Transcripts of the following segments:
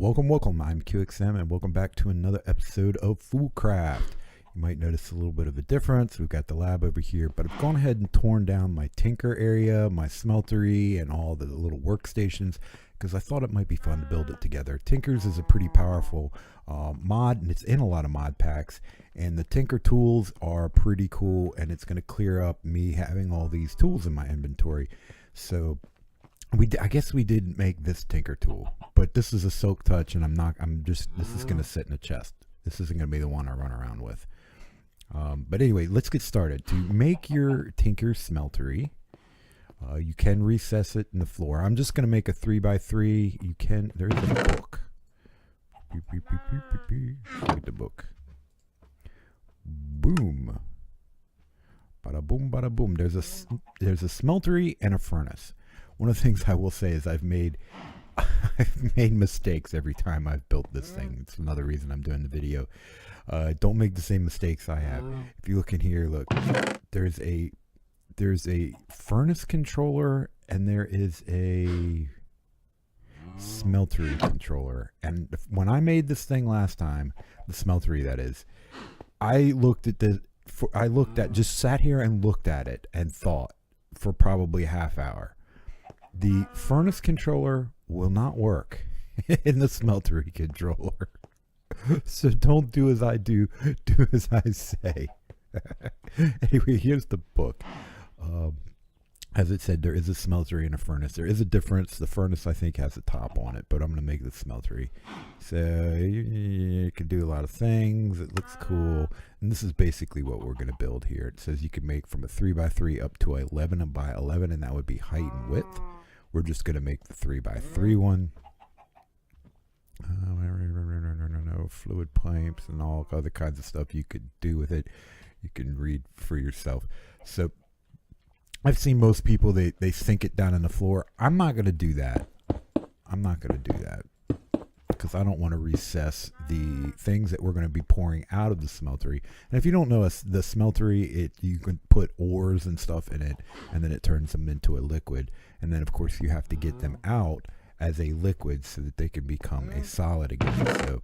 Welcome. I'm QXM, and welcome back to another episode of Foolcraft. You might notice a little bit of a difference. We've got the lab over here, but I've gone ahead and torn down my tinker area, my smeltery, and all the little workstations because I thought it might be fun to build it together. Tinkers is a pretty powerful mod, and it's in a lot of mod packs, and the tinker tools are pretty cool, and it's going to clear up me having all these tools in my inventory. So I guess we did make this tinker tool, but this is a silk touch, and this is going to sit in a chest. This isn't going to be the one I run around with. But anyway, let's get started. To make your tinker smeltery, you can recess it in the floor. I'm just going to make a 3x3. There's a book. Look at the book. Boom. Bada boom, bada boom. There's a smeltery and a furnace. One of the things I will say is I've made mistakes every time I've built this thing. It's another reason I'm doing the video. Don't make the same mistakes I have. If you look in here, look, there's a furnace controller and there is a smeltery controller. And when I made this thing last time, the smeltery that is, just sat here and looked at it and thought for probably a half hour. The furnace controller will not work in the smeltery controller. So don't do as I do, do as I say. Anyway, here's the book. As it said, there is a smeltery and a furnace. There is a difference. The furnace, I think, has a top on it, but I'm going to make the smeltery. So you can do a lot of things. It looks cool. And this is basically what we're going to build here. It says you can make from a 3x3 up to 11 by 11, and that would be height and width. We're just going to make the 3x3 one. Fluid pipes and all other kinds of stuff you could do with it. You can read for yourself. So I've seen most people, they sink it down in the floor. I'm not going to do that. Because I don't want to recess the things that we're going to be pouring out of the smeltery. And if you don't know, the smeltery, you can put ores and stuff in it, and then it turns them into a liquid. And then, of course, you have to get them out as a liquid so that they can become a solid again. So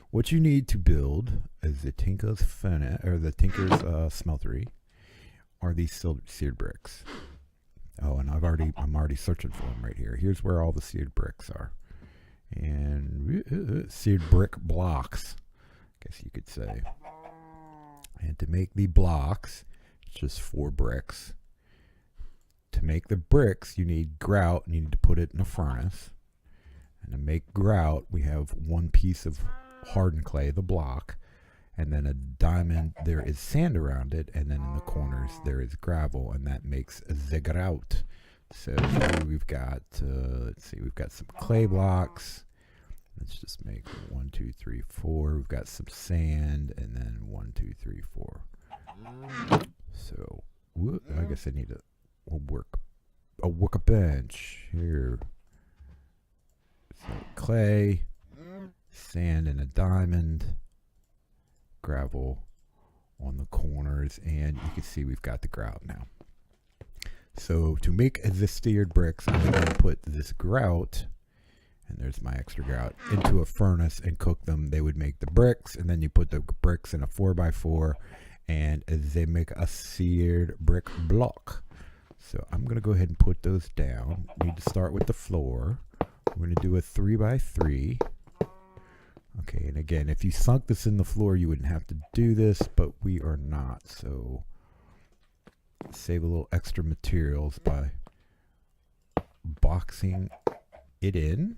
what you need to build is the tinker's smeltery are these seared bricks. Oh, and I'm already searching for them right here. Here's where all the seared bricks are. And seared brick blocks, I guess you could say. And to make the blocks, it's just 4 bricks. To make the bricks, you need grout, and you need to put it in a furnace. And to make grout, we have 1 piece of hardened clay, the block, and then a diamond. There is sand around it, and then in the corners there is gravel, and that makes the grout. So here we've got, let's see, we've got some clay blocks. Let's just make 1, 2, 3, 4. We've got some sand, and then 1, 2, 3, 4. So I guess I need a workbench here. So clay, sand, and a diamond, gravel on the corners, and you can see we've got the grout now. So to make the seared bricks, I'm going to put this grout, and there's my extra grout, into a furnace and cook them. They would make the bricks, and then you put the bricks in a 4x4, and they make a seared brick block. So I'm going to go ahead and put those down. We need to start with the floor. We're going to do a 3x3. Okay, and again, if you sunk this in the floor, you wouldn't have to do this, but we are not. So save a little extra materials by boxing it in.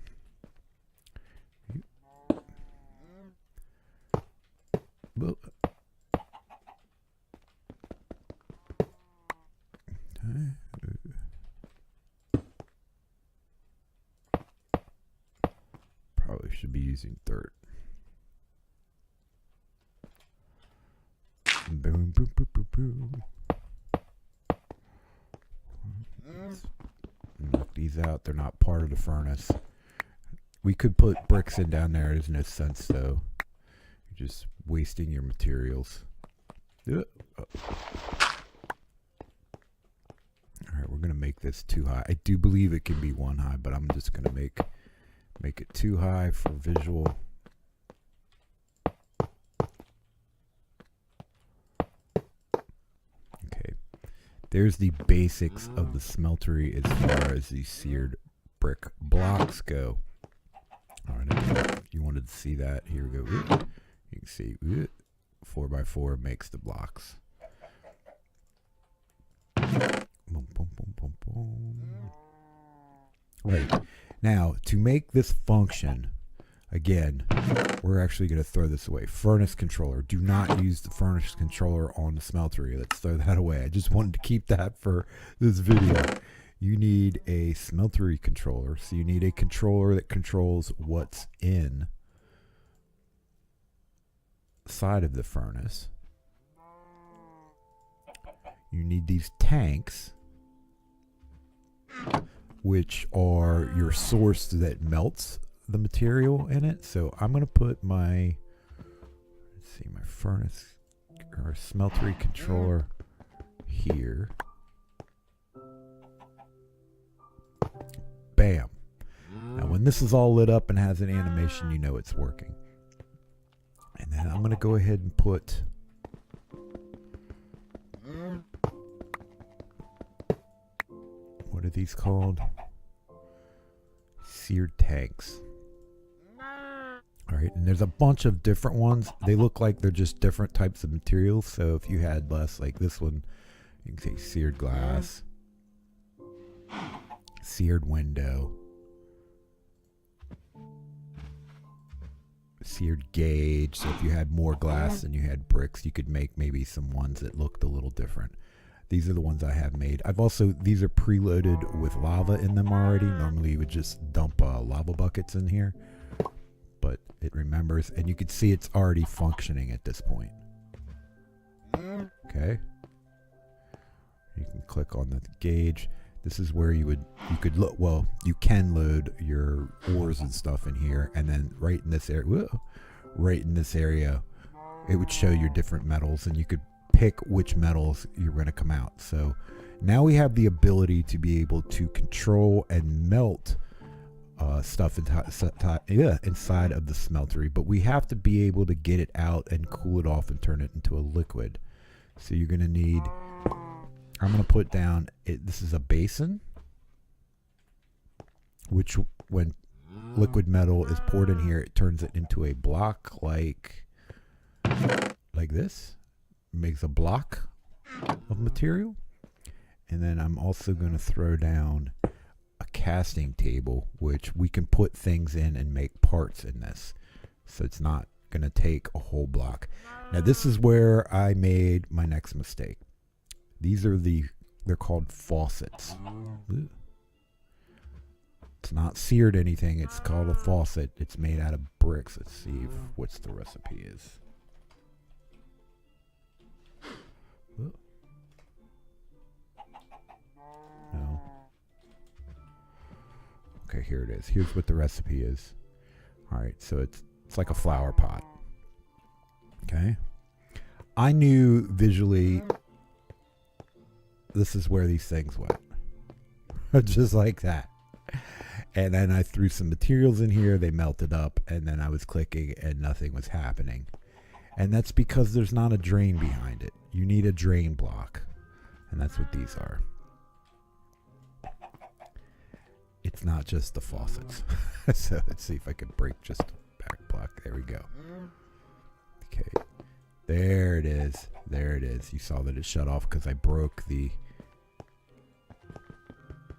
Probably should be using dirt. Boom, boom, boom, boom, boom. Knock these out. They're not part of the furnace. We could put bricks in down there. There's no sense, though. You're just wasting your materials. Alright, we're going to make this 2 high. I do believe it can be 1 high, but I'm just going to make make it too high for visual. Okay, there's the basics of the smeltery as far as the seared brick blocks go. All right, you wanted to see that. Here we go. You can see 4x4 makes the blocks. Boom, boom, boom, boom, boom. Right. Now, to make this function, again, we're actually going to throw this away. Furnace controller. Do not use the furnace controller on the smeltery. Let's throw that away. I just wanted to keep that for this video. You need a smeltery controller. So you need a controller that controls what's in side of the furnace. You need these tanks, which are your source that melts the material in it. So I'm going to put my, let's see, my furnace or smeltery controller here. Bam. Now when this is all lit up and has an animation, you know it's working. And then I'm going to go ahead and put what are these called? Seared tanks. All right, and there's a bunch of different ones. They look like they're just different types of materials. So if you had less, like this one, you can say seared glass, seared window, seared gauge. So if you had more glass than you had bricks, you could make maybe some ones that looked a little different. These are the ones I have made. I've also, these are preloaded with lava in them already. Normally you would just dump lava buckets in here, but it remembers, and you can see it's already functioning at this point. Okay. You can click on the gauge. This is where you could look, well, you can load your ores and stuff in here, and then right in this area, it would show your different metals, and you could pick which metals you're going to come out. So now we have the ability to be able to control and melt stuff inside of the smeltery, but we have to be able to get it out and cool it off and turn it into a liquid. So you're going to need, I'm going to put down, this is a basin, which when liquid metal is poured in here, it turns it into a block like this. Makes a block of material. And then I'm also going to throw down a casting table, which we can put things in and make parts in this. So it's not going to take a whole block. Now this is where I made my next mistake. These are they're called faucets. It's not seared anything. It's called a faucet. It's made out of bricks. Let's see what's the recipe is. No. Okay, here it is. Here's what the recipe is. All right, so it's like a flower pot. Okay. I knew visually this is where these things went. Just like that. And then I threw some materials in here. They melted up, and then I was clicking and nothing was happening. And that's because there's not a drain behind it. You need a drain block. And that's what these are. It's not just the faucets. So let's see if I can break just a back block. There we go. Okay. There it is. There it is. You saw that it shut off because I broke the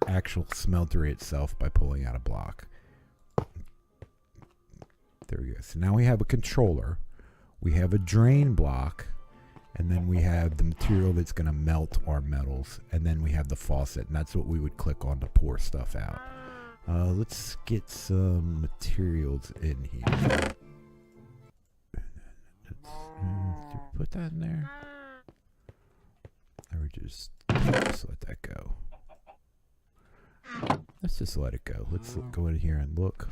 actual smeltery itself by pulling out a block. There we go. So now we have a controller. We have a drain block. And then we have the material that's going to melt our metals. And then we have the faucet. And that's what we would click on to pour stuff out. Let's get some materials in here. Did we put that in there? Or just let that go. Let's just let it go. Let's go in here and look.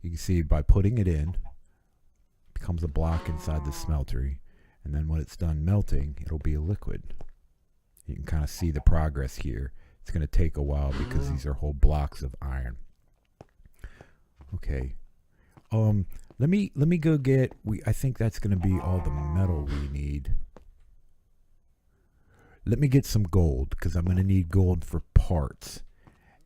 You can see by putting it in, it becomes a block inside the smeltery. And then when it's done melting, it'll be a liquid. You can kind of see the progress here. It's going to take a while because these are whole blocks of iron. Okay. Let me go get. I think that's going to be all the metal we need. Let me get some gold because I'm going to need gold for parts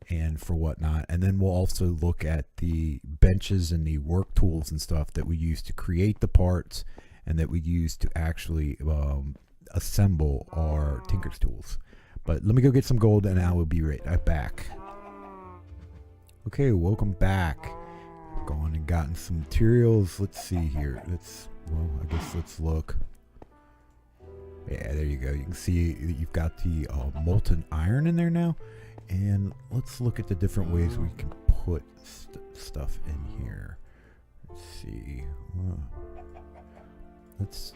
and for whatnot. And then we'll also look at the benches and the work tools and stuff that we use to create the parts and that we use to actually assemble our tinker's tools. But let me go get some gold and I will be right back. Okay, welcome back. Gone and gotten some materials. Let's see here. I guess let's look. Yeah, there you go. You can see that you've got the molten iron in there now. And let's look at the different ways we can put stuff in here. Let's see. Let's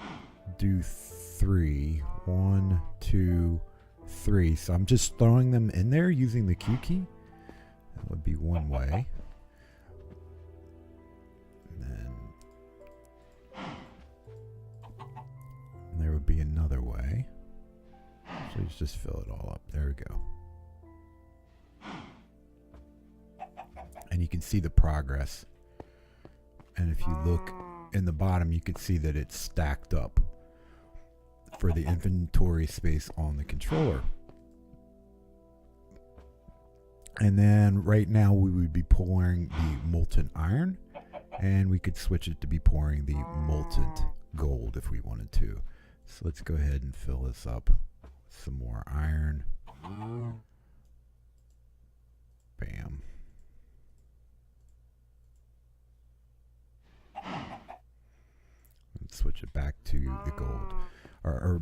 do 3. 1, 2, 3. So I'm just throwing them in there using the Q key. That would be one way. And there would be another way. So you just fill it all up. There we go. And you can see the progress. And if you look in the bottom, you can see that it's stacked up for the inventory space on the controller. And then right now we would be pouring the molten iron, and we could switch it to be pouring the molten gold if we wanted to. So let's go ahead and fill this up with some more iron. Bam. And switch it back to the gold. Or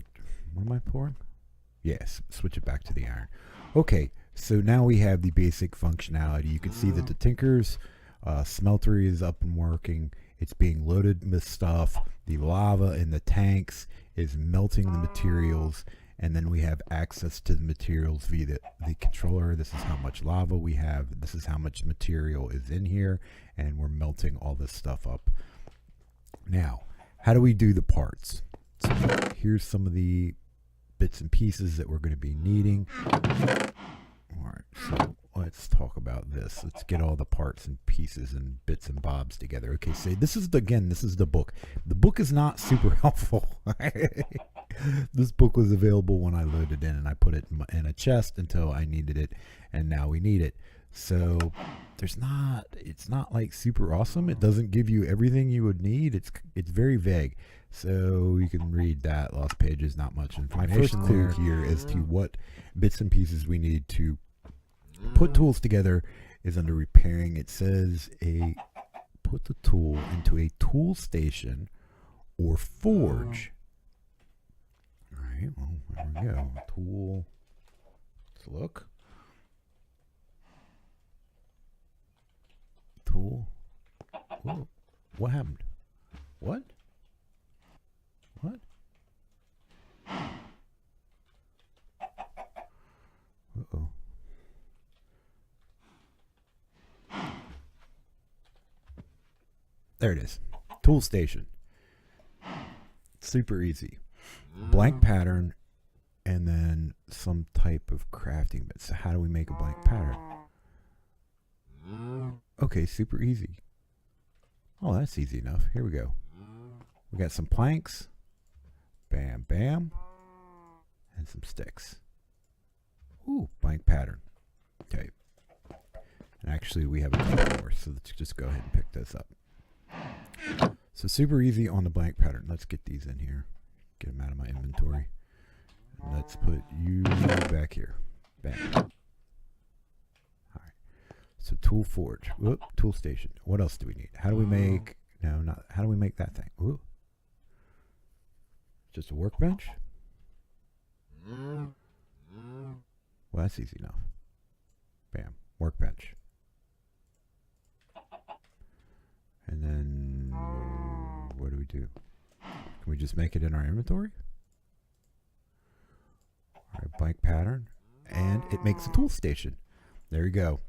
what am I pouring? Yes, switch it back to the iron. Okay, so now we have the basic functionality. You can see that the Tinker's Smeltery is up and working. It's being loaded with stuff. The lava in the tanks is melting the materials, and then we have access to the materials via the controller. This is how much lava we have. This is how much material is in here, and we're melting all this stuff up. Now, how do we do the parts? So here's some of the bits and pieces that we're going to be needing. All right, so let's talk about this. Let's get all the parts and pieces and bits and bobs together. Okay, so this is the book. The book is not super helpful. This book was available when I loaded in, and I put it in a chest until I needed it, and now we need it. So it's not like super awesome. It doesn't give you everything you would need. It's very vague. So you can read that. Lost pages, not much information. My first clue here as to what bits and pieces we need to put tools together is under repairing. It says put the tool into a tool station or forge. All right, well, there we go. Tool. Let's look. Tool. Whoa. What happened? What? What? Uh-oh. There it is. Tool station. Super easy. Blank pattern and then some type of crafting bit. So how do we make a blank pattern? Okay, super easy. Oh, that's easy enough. Here we go. We got some planks. Bam, bam. And some sticks. Ooh, blank pattern. Okay. And actually, we have a couple more, so let's just go ahead and pick this up. So super easy on the blank pattern. Let's get these in here. Get them out of my inventory. And let's put you back here. Bam. All right. So tool forge. Whoop, tool station. What else do we need? How do we make... No, not... How do we make that thing? Ooh. Just a workbench? Well, that's easy enough. Bam. Workbench. And then what do we do? Can we just make it in our inventory? All right, blank pattern. And it makes a tool station. There you go.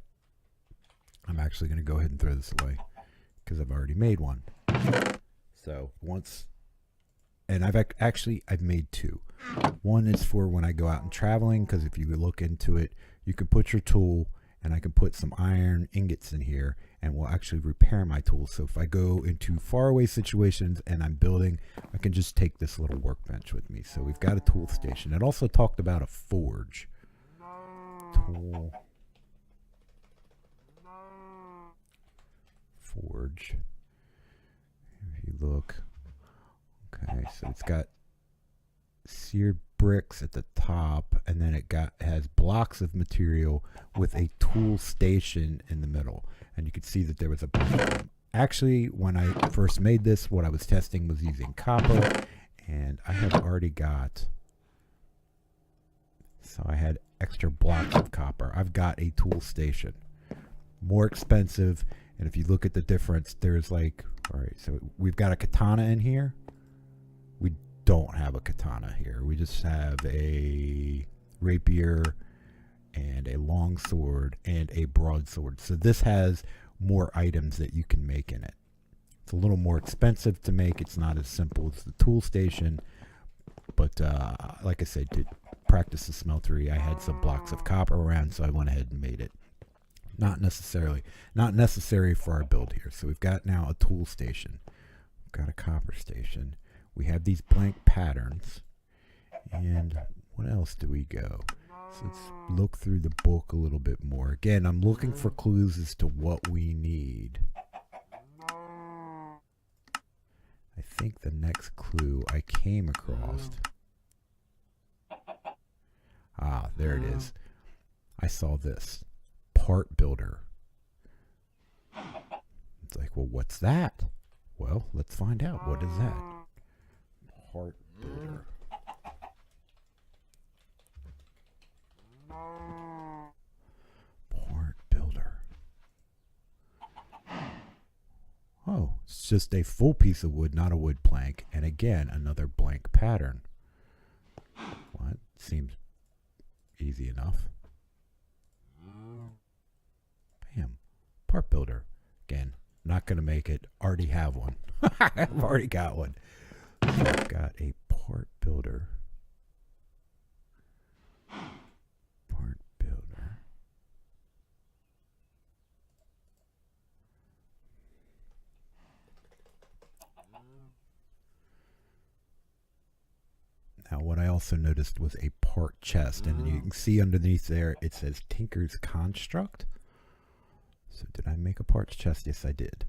I'm actually going to go ahead and throw this away because I've already made one. So once... And I've made two. One is for when I go out and traveling, because if you look into it, you can put your tool, and I can put some iron ingots in here, and will actually repair my tools. So if I go into faraway situations and I'm building, I can just take this little workbench with me. So we've got a tool station. It also talked about a forge. Tool. Forge. If you look, okay, so it's got seared bricks at the top, and then it has blocks of material with a tool station in the middle. And you can see that there was actually, when I first made this, what I was testing was using copper, and I have already got, so I had extra blocks of copper. I've got a tool station. More expensive, and if you look at the difference, there's like, all right, so we've got a katana in here. We don't have a katana here. We just have a rapier and a long sword and a broadsword. So this has more items that you can make in it. It's a little more expensive to make. It's not as simple as the tool station, but like I said, to practice the smeltery, I had some blocks of copper around, so I went ahead and made it. Not necessary for our build here. So we've got now a tool station. We've got a copper station. We have these blank patterns. And what else do we go? So let's look through the book a little bit more. Again, I'm looking for clues as to what we need. I think the next clue I came across. Ah, there it is. I saw this. Part builder. It's like, well, what's that? Well, let's find out. What is that? Part builder. Part builder. Oh, it's just a full piece of wood, not a wood plank. And again, another blank pattern. What? Seems easy enough. Bam. Part builder. Again, not going to make it. Already have one. I've already got one. So I've got a part builder. Part builder. Now, what I also noticed was a part chest, and you can see underneath there it says Tinker's Construct. So did I make a parts chest? Yes, I did.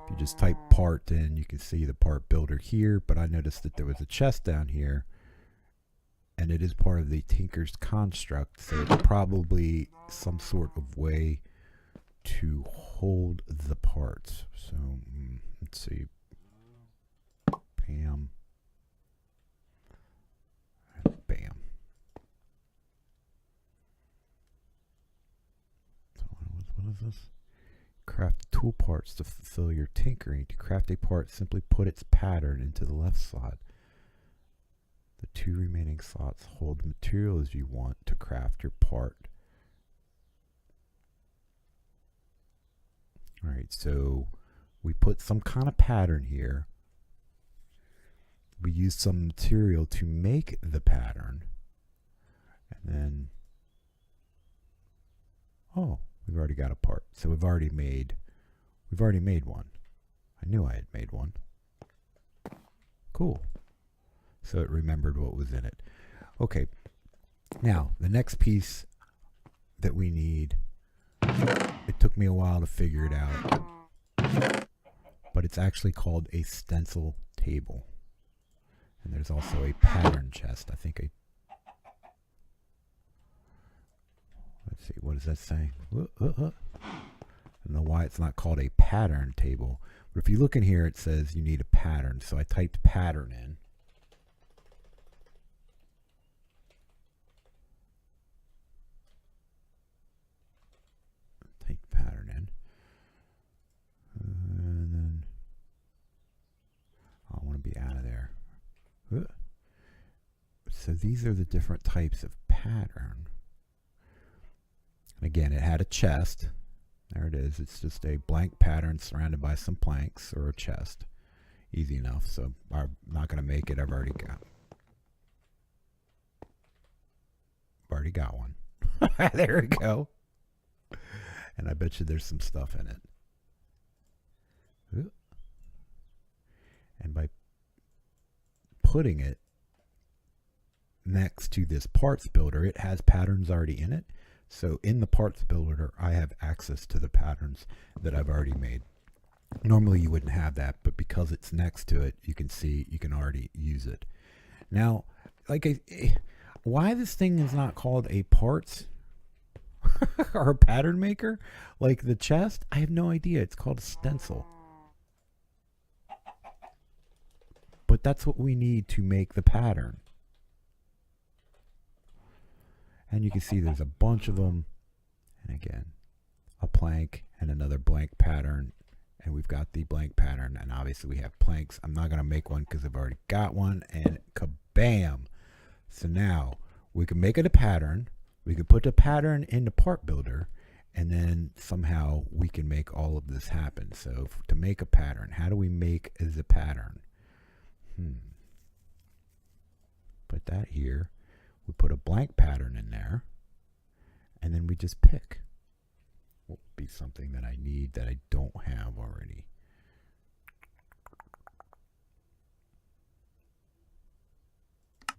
If you just type part in, you can see the part builder here, but I noticed that there was a chest down here, and it is part of the Tinker's Construct, so it's probably some sort of way to hold the parts. So let's see. Bam. Bam. So what is this? Craft tool parts to fulfill your tinkering. To craft a part, simply put its pattern into the left slot. The two remaining slots hold the materials you want to craft your part. Alright, so we put some kind of pattern here. We used some material to make the pattern. And then, oh, we've already got a part. So we've already made one. I knew I had made one. Cool. So it remembered what was in it. Okay. Now, the next piece that we need, it took me a while to figure it out, but it's actually called a stencil table. And there's also a pattern chest. I think let's see, what does that say? I don't know why it's not called a pattern table. But if you look in here, it says you need a pattern. So I typed pattern in. Type pattern in. And then I want to be out of there. So these are the different types of pattern. Again, it had a chest. There it is. It's just a blank pattern surrounded by some planks or a chest. Easy enough. So I'm not going to make it. I've already got one. There we go. And I bet you there's some stuff in it. Ooh. And by putting it next to this parts builder, it has patterns already in it. So in the parts builder, I have access to the patterns that I've already made. Normally you wouldn't have that, but because it's next to it, you can see you can already use it. Now, why this thing is not called a parts or a pattern maker like the chest, I have no idea. It's called a stencil. But that's what we need to make the pattern. And you can see there's a bunch of them. And again, a plank and another blank pattern. And we've got the blank pattern. And obviously we have planks. I'm not going to make one because I've already got one. And kabam! So now we can make it a pattern. We can put the pattern in the part builder. And then somehow we can make all of this happen. So to make a pattern, how do we make as a pattern? Put that here. We put a blank pattern in there, and then we just pick. Will be something that I need that I don't have already.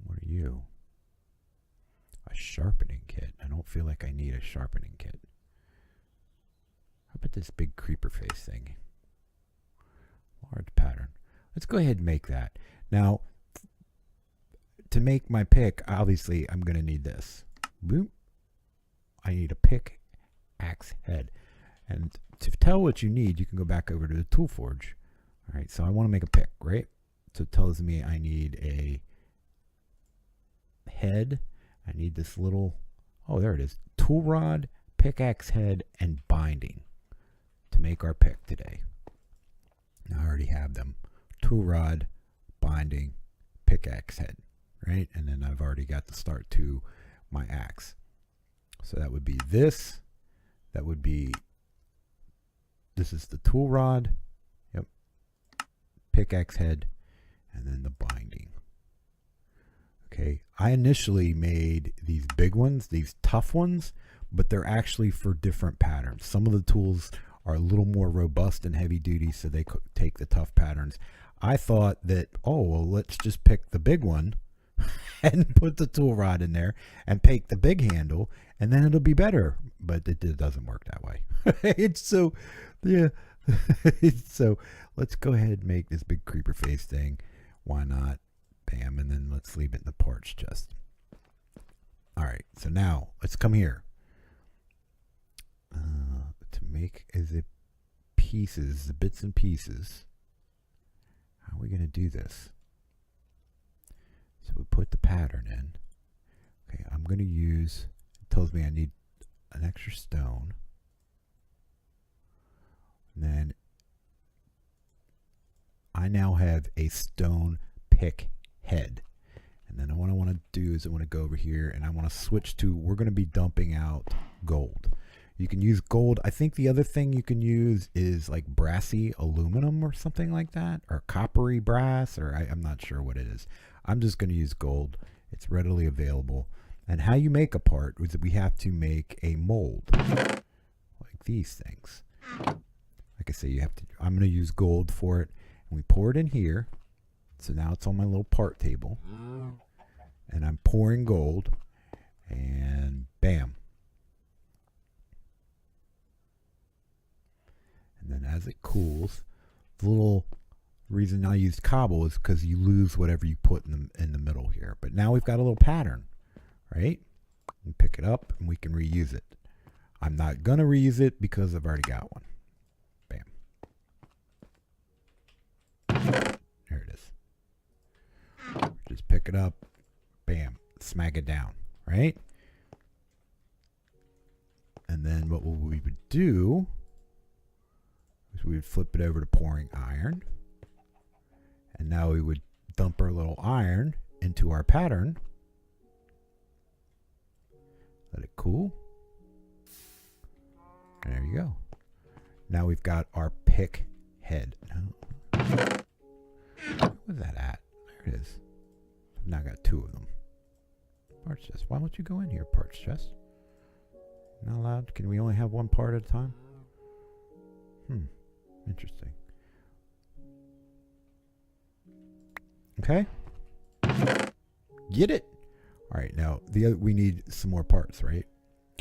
What are you? A sharpening kit. I don't feel like I need a sharpening kit. How about this big creeper face thing? Large pattern. Let's go ahead and make that. Now, to make my pick, obviously, I'm going to need this. Boom. I need a pick axe head. And to tell what you need, you can go back over to the tool forge. All right, so I want to make a pick, right? So it tells me I need a head. I need this little, oh, there it is. Tool rod, pickaxe head, and binding to make our pick today. Now I already have them. Tool rod, binding, pickaxe head, right? And then I've already got the start to my axe. So that would be this. That would be, this is the tool rod. Yep. Pickaxe head, and then the binding. Okay. I initially made these big ones, these tough ones, but they're actually for different patterns. Some of the tools are a little more robust and heavy duty, so they take the tough patterns. I thought that, oh, well, let's just pick the big one and put the tool rod in there and pick the big handle, and then it'll be better. But it doesn't work that way. It's so, yeah. So let's go ahead and make this big creeper face thing. Why not? Bam, and then let's leave it in the parts chest. All right, so now let's come here. To make the pieces, the bits and pieces. How are we going to do this? So we put the pattern in. Okay, I'm going to use, it tells me I need an extra stone. And then I now have a stone pick head. And then what I want to do is I want to go over here and I want to switch to, we're going to be dumping out gold. You can use gold. I think the other thing you can use is like brassy aluminum or something like that, or coppery brass, or I'm not sure what it is. I'm just going to use gold. It's readily available. And how you make a part is that we have to make a mold like these things. Like I say, you have to, I'm going to use gold for it. And we pour it in here. So now it's on my little part table. And I'm pouring gold. And bam. And then as it cools, the little reason I used cobble is because you lose whatever you put in the middle here. But now we've got a little pattern, right? We pick it up and we can reuse it. I'm not going to reuse it because I've already got one. Bam. There it is. Just pick it up. Bam. Smack it down, right? And then what we would do is we would flip it over to pouring iron. And now we would dump our little iron into our pattern. Let it cool. And there you go. Now we've got our pick head. Where's that at? There it is. I've now got two of them. Parts chest. Why don't you go in here, parts chest? Not allowed? Can we only have one part at a time? Interesting. Okay. Get it. All right, now we need some more parts, right?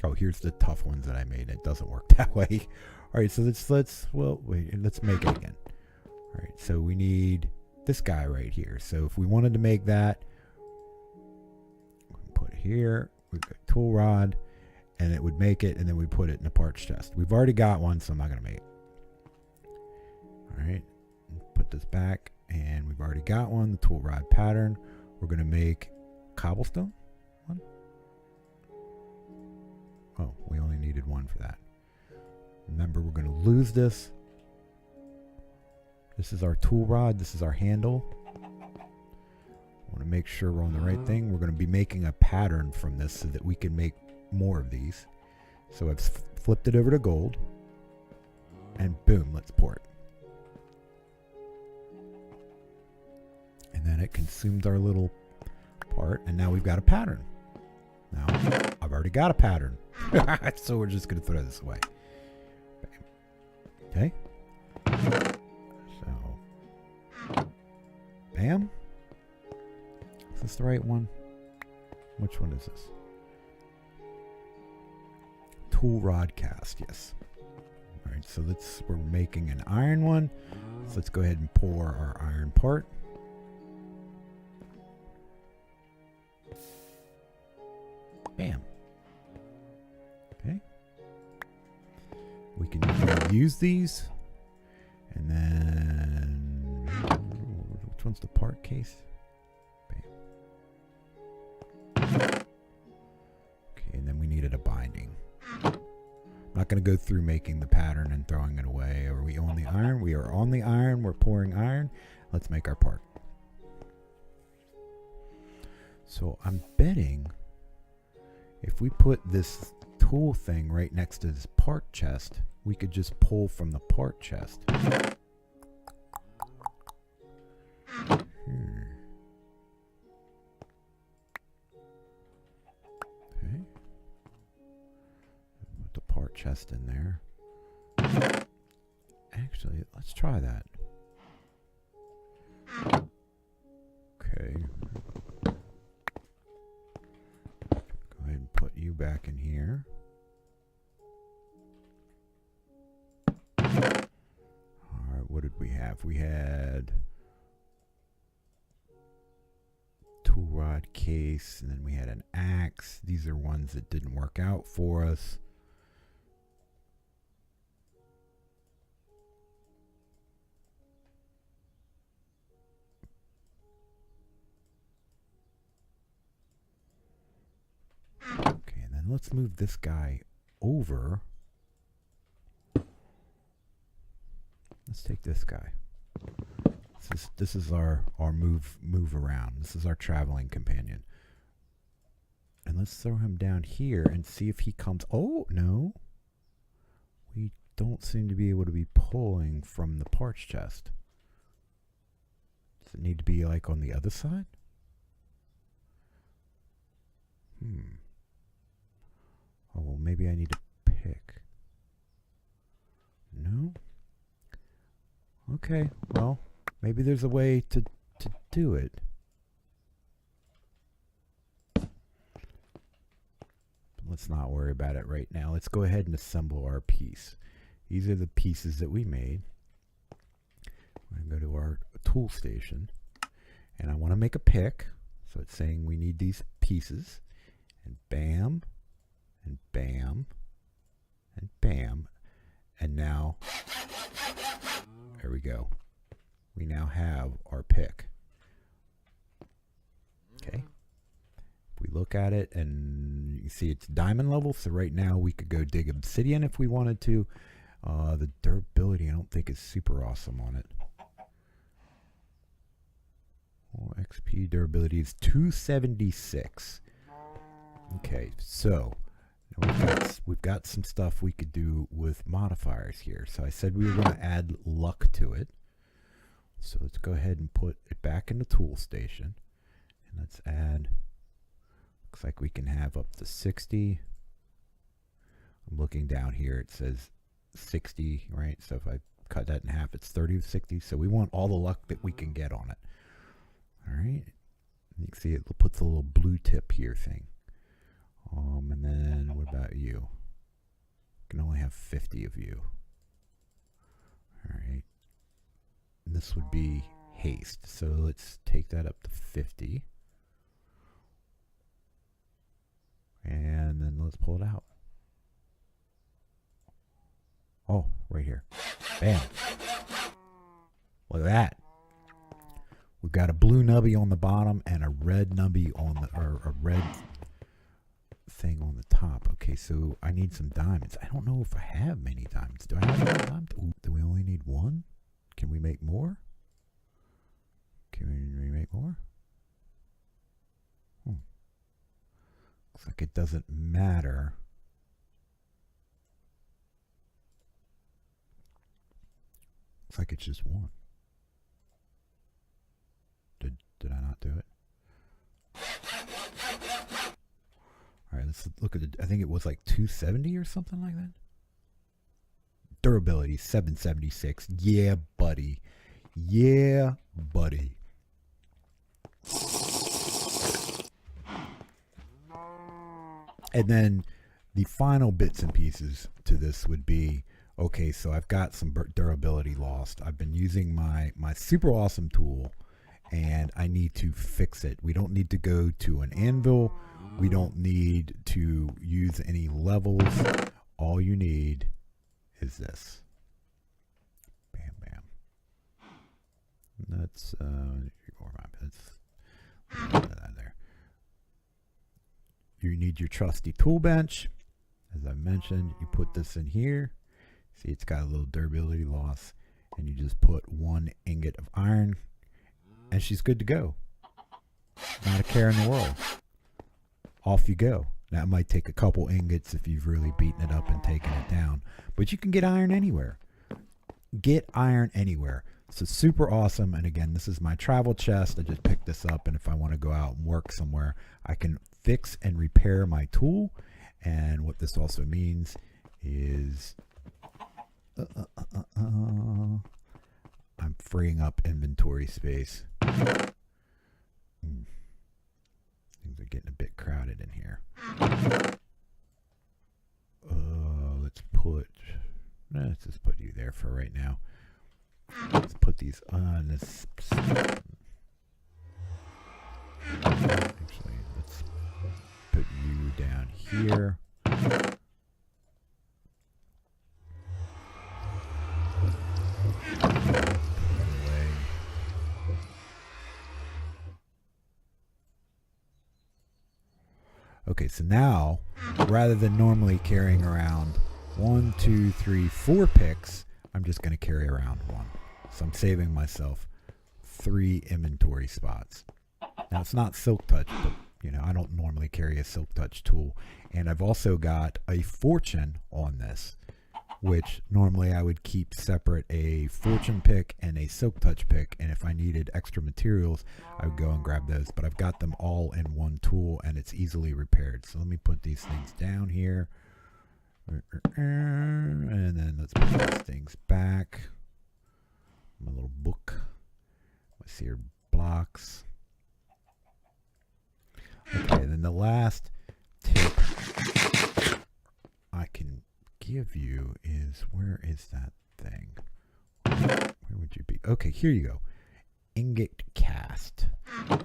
Oh, here's the tough ones that I made. It doesn't work that way. All right, so let's make it again. All right, so we need this guy right here. So if we wanted to make that, put it here. We've got tool rod, and it would make it, and then we put it in a parts chest. We've already got one, so I'm not gonna make it. All right, put this back, and we've already got one. The tool rod pattern. We're gonna make cobblestone one. Oh, we only needed one for that. Remember, we're going to lose this. This is our tool rod. This is our handle. I want to make sure we're on the right thing. We're going to be making a pattern from this so that we can make more of these. So I've flipped it over to gold. And boom, let's pour it. And then it consumed our little part. And now we've got a pattern. Now, I've already got a pattern. So we're just going to throw this away. Okay. So, bam. Is this the right one? Which one is this? Tool rod cast, yes. All right, so we're making an iron one. So let's go ahead and pour our iron part. Bam. Okay. We can use these. And then, which one's the part case? Bam. Okay, and then we needed a binding. I'm not going to go through making the pattern and throwing it away. Are we on the iron? We are on the iron. We're pouring iron. Let's make our part. So I'm betting if we put this tool thing right next to this part chest, we could just pull from the part chest. Okay. Put the part chest in there. Actually, let's try that. Okay. Go ahead and put you back in here. Alright, what did we have? We had tool rod case, and then we had an axe. These are ones that didn't work out for us. Okay, and then let's move this guy over. Let's take this guy. This is our move around. This is our traveling companion. And let's throw him down here and see if he comes. Oh, no. We don't seem to be able to be pulling from the parts chest. Does it need to be like on the other side? Oh, well, maybe I need to pick. No? Okay, well, maybe there's a way to do it. But let's not worry about it right now. Let's go ahead and assemble our piece. These are the pieces that we made. We're going to go to our tool station. And I want to make a pick. So it's saying we need these pieces. And bam, and bam, and bam. And now, there we go. We now have our pick. Okay. If we look at it, and you see it's diamond level, so right now we could go dig obsidian if we wanted to. The durability I don't think is super awesome on it. Well, XP durability is 276. Okay, so we've got some stuff we could do with modifiers here. So I said we were going to add luck to it. So let's go ahead and put it back in the tool station. And let's add, looks like we can have up to 60. I'm looking down here. It says 60, right? So if I cut that in half, it's 30 to 60. So we want all the luck that we can get on it. All right. You can see it puts a little blue tip here thing. And then what about you? Can only have 50 of you. All right. And this would be haste. So let's take that up to 50. And then let's pull it out. Oh, right here. Bam. Look at that. We've got a blue nubby on the bottom and a red nubby on the, or a red thing on the top. Okay, so I need some diamonds. I don't know if I have many diamonds. Do I have any diamonds? Ooh, do we only need one? Can we make more? Can we make more? Looks like it doesn't matter. Looks like it's just one. Did I not do it? All right, let's look at it. I think it was like 270 or something like that. Durability 776. Yeah, buddy. Yeah, buddy. And then the final bits and pieces to this would be, okay, so I've got some durability lost. I've been using my super awesome tool, and I need to fix it. We don't need to go to an anvil. We don't need to use any levels. All you need is this. Bam, bam. That's that there. You need your trusty tool bench. As I mentioned, you put this in here. See, it's got a little durability loss, and you just put 1 ingot of iron, and she's good to go. Not a care in the world. Off you go. Now, it might take a couple ingots if you've really beaten it up and taken it down, but you can get iron anywhere. Get iron anywhere. So super awesome. And again, this is my travel chest. I just picked this up, and if I want to go out and work somewhere, I can fix and repair my tool. And what this also means is I'm freeing up inventory space. Things are getting a bit crowded in here. Let's just put you there for right now. Let's put these on this. Actually, let's put you down here. Okay, so now, rather than normally carrying around 1, 2, 3, 4 picks, I'm just going to carry around 1. So I'm saving myself 3 inventory spots. Now, it's not Silk Touch, but you know, I don't normally carry a Silk Touch tool. And I've also got a Fortune on this, which normally I would keep separate, a Fortune pick and a Silk Touch pick. And if I needed extra materials, I would go and grab those. But I've got them all in one tool, and it's easily repaired. So let me put these things down here. And then let's put these things back. My little book. My seared blocks. Okay, then the last tip I can give you is, where is that thing? Where would you be? Okay, here you go. Ingot cast.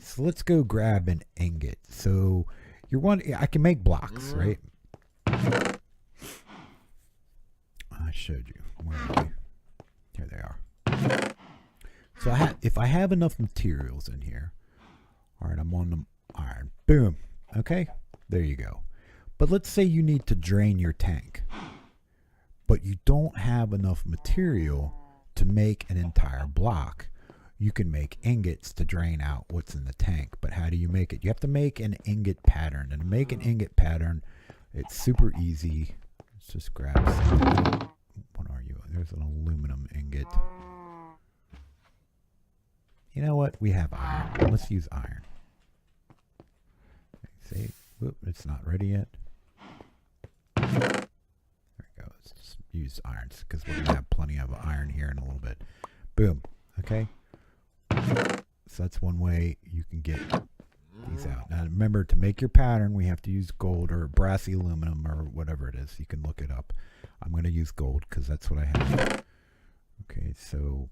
So let's go grab an ingot. So you're I can make blocks, right? I showed you. Where are they? Here they are. So if I have enough materials in here, all right, I'm on the iron. Boom. Okay, there you go. But let's say you need to drain your tank, but you don't have enough material to make an entire block. You can make ingots to drain out what's in the tank, but how do you make it? You have to make an ingot pattern, and to make an ingot pattern, it's super easy. Let's just grab something. What are you? There's an aluminum ingot. You know what? We have iron. Let's use iron. See? Whoop, it's not ready yet. Let's just use irons because we're going to have plenty of iron here in a little bit. Boom. Okay. So that's one way you can get these out. Now remember, to make your pattern, we have to use gold or brassy aluminum or whatever it is. You can look it up. I'm going to use gold because that's what I have. Okay, so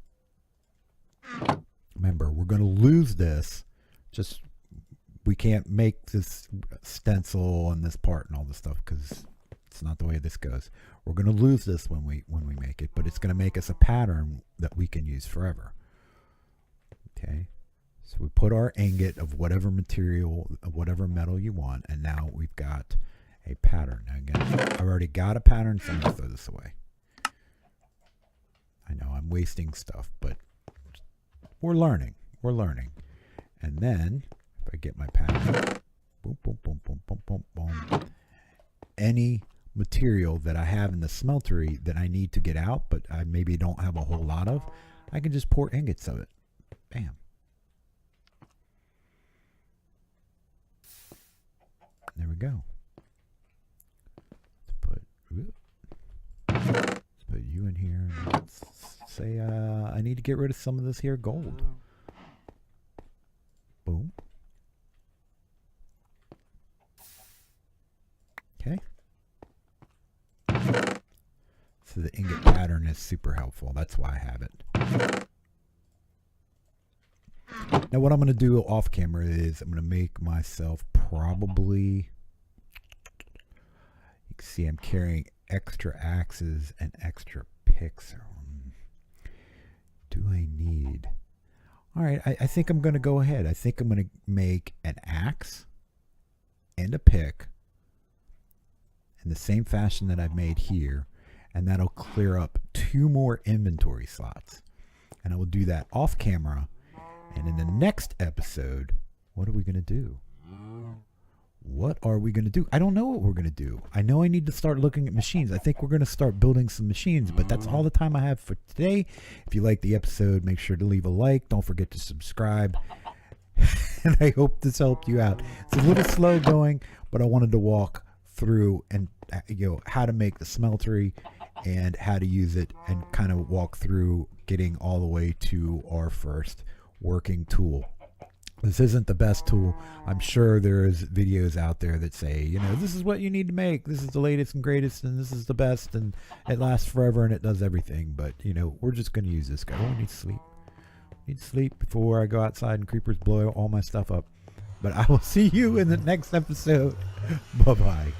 remember, we're going to lose this. Just, we can't make this stencil and this part and all this stuff because it's not the way this goes. We're going to lose this when we make it, but it's going to make us a pattern that we can use forever. Okay, so we put our ingot of whatever material, of whatever metal you want, and now we've got a pattern. Now again, I've already got a pattern, so I'm going to throw this away. I know I'm wasting stuff, but we're learning. We're learning. And then, if I get my pattern, boom, boom, boom, boom, boom, boom, boom. Any material that I have in the smeltery that I need to get out, but I maybe don't have a whole lot of, I can just pour ingots of it. Bam. There we go. Let's put you in here. And let's say I need to get rid of some of this here gold. Boom. Okay. So the ingot pattern is super helpful. That's why I have it. Now what I'm going to do off camera is I'm going to make myself probably, you can see I'm carrying extra axes and extra picks. Do I need? All right, I think I'm going to go ahead. I think I'm going to make an axe and a pick in the same fashion that I've made here, and that'll clear up 2 more inventory slots. And I will do that off camera. And in the next episode, what are we going to do? What are we going to do? I don't know what we're going to do. I know I need to start looking at machines. I think we're going to start building some machines, but that's all the time I have for today. If you like the episode, make sure to leave a like. Don't forget to subscribe. And I hope this helped you out. It's a little slow going, but I wanted to walk through and how to make the smeltery and how to use it, and kind of walk through getting all the way to our first working tool. This isn't the best tool. I'm sure there's videos out there that say, this is what you need to make. This is the latest and greatest, and this is the best, and it lasts forever, and it does everything. But, we're just going to use this guy. Oh, I need to sleep. I need to sleep before I go outside and creepers blow all my stuff up. But I will see you in the next episode. Bye-bye.